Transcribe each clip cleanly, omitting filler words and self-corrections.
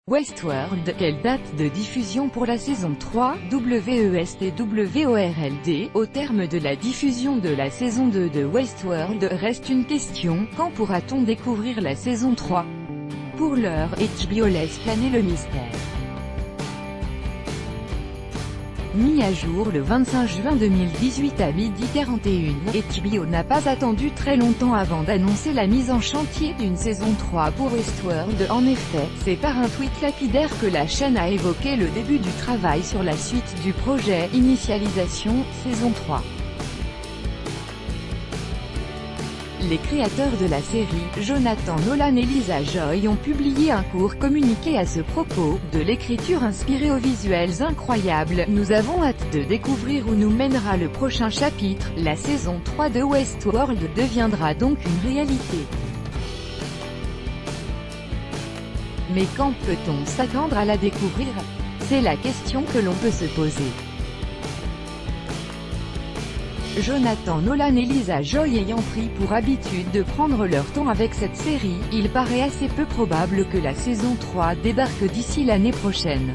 Westworld, quelle date de diffusion pour la saison 3, WESTWORLD, au terme de la diffusion de la saison 2 de Westworld, reste une question, quand pourra-t-on découvrir la saison 3? Pour l'heure, HBO laisse planer le mystère. Mis à jour le 25 juin 2018 à 12h41, HBO n'a pas attendu très longtemps avant d'annoncer la mise en chantier d'une saison 3 pour Westworld. En effet, c'est par un tweet lapidaire que la chaîne a évoqué le début du travail sur la suite du projet, Initialisation, saison 3. Les créateurs de la série, Jonathan Nolan et Lisa Joy, ont publié un court communiqué à ce propos. De l'écriture inspirée aux visuels incroyables, nous avons hâte de découvrir où nous mènera le prochain chapitre. La saison 3 de Westworld deviendra donc une réalité. Mais quand peut-on s'attendre à la découvrir? C'est la question que l'on peut se poser. Jonathan Nolan et Lisa Joy ayant pris pour habitude de prendre leur temps avec cette série, il paraît assez peu probable que la saison 3 débarque d'ici l'année prochaine.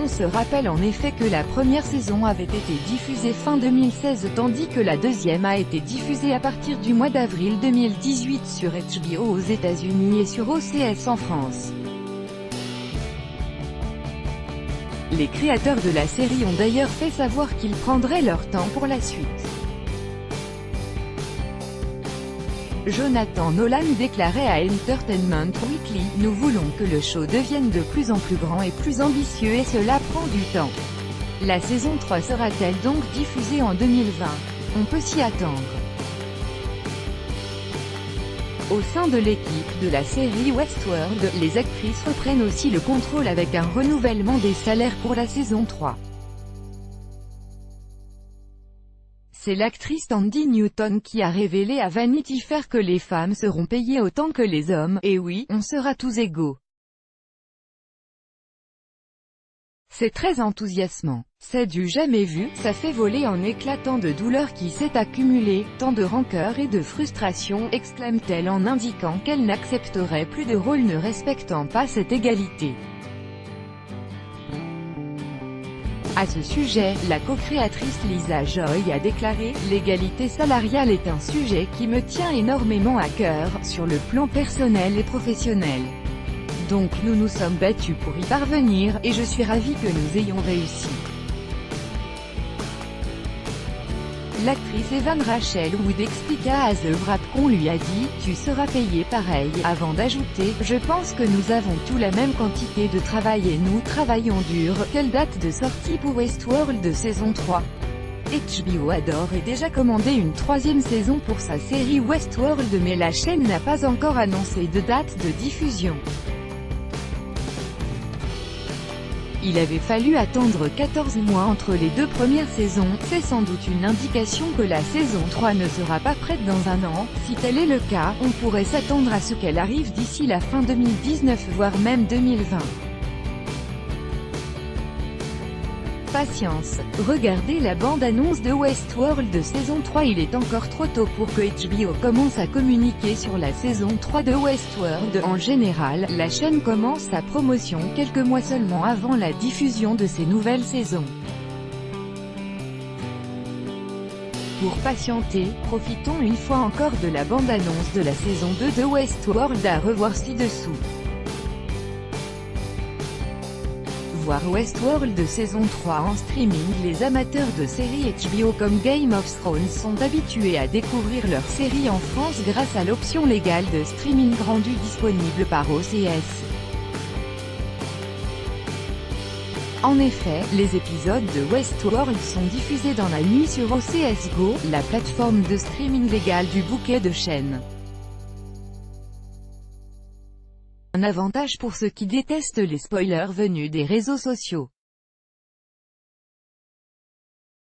On se rappelle en effet que la première saison avait été diffusée fin 2016 tandis que la deuxième a été diffusée à partir du mois d'avril 2018 sur HBO aux États-Unis et sur OCS en France. Les créateurs de la série ont d'ailleurs fait savoir qu'ils prendraient leur temps pour la suite. Jonathan Nolan déclarait à Entertainment Weekly, « Nous voulons que le show devienne de plus en plus grand et plus ambitieux et cela prend du temps. La saison 3 sera-t-elle donc diffusée en 2020? On peut s'y attendre. » Au sein de l'équipe de la série Westworld, les actrices reprennent aussi le contrôle avec un renouvellement des salaires pour la saison 3. C'est l'actrice Thandie Newton qui a révélé à Vanity Fair que les femmes seront payées autant que les hommes, et oui, on sera tous égaux. C'est très enthousiasmant. C'est du jamais vu, ça fait voler en éclats tant de douleur qui s'est accumulée, tant de rancœur et de frustration, exclame-t-elle en indiquant qu'elle n'accepterait plus de rôle ne respectant pas cette égalité. À ce sujet, la co-créatrice Lisa Joy a déclaré « L'égalité salariale est un sujet qui me tient énormément à cœur, sur le plan personnel et professionnel. Donc nous nous sommes battus pour y parvenir, et je suis ravie que nous ayons réussi. » L'actrice Evan Rachel Wood expliqua à The Wrap qu'on lui a dit « Tu seras payé pareil », avant d'ajouter « Je pense que nous avons tous la même quantité de travail et nous travaillons dur. » Quelle date de sortie pour Westworld saison 3? HBO adore et déjà commandé une troisième saison pour sa série Westworld mais la chaîne n'a pas encore annoncé de date de diffusion. Il avait fallu attendre 14 mois entre les deux premières saisons, c'est sans doute une indication que la saison 3 ne sera pas prête dans un an. Si tel est le cas, on pourrait s'attendre à ce qu'elle arrive d'ici la fin 2019 voire même 2020. Patience. Regardez la bande-annonce de Westworld saison 3. Il est encore trop tôt pour que HBO commence à communiquer sur la saison 3 de Westworld. En général, la chaîne commence sa promotion quelques mois seulement avant la diffusion de ses nouvelles saisons. Pour patienter, profitons une fois encore de la bande-annonce de la saison 2 de Westworld à revoir ci-dessous. Voir Westworld saison 3 en streaming. Les amateurs de séries HBO comme Game of Thrones sont habitués à découvrir leur série en France grâce à l'option légale de streaming rendue disponible par OCS. En effet, les épisodes de Westworld sont diffusés dans la nuit sur OCS Go, la plateforme de streaming légale du bouquet de chaînes. Un avantage pour ceux qui détestent les spoilers venus des réseaux sociaux.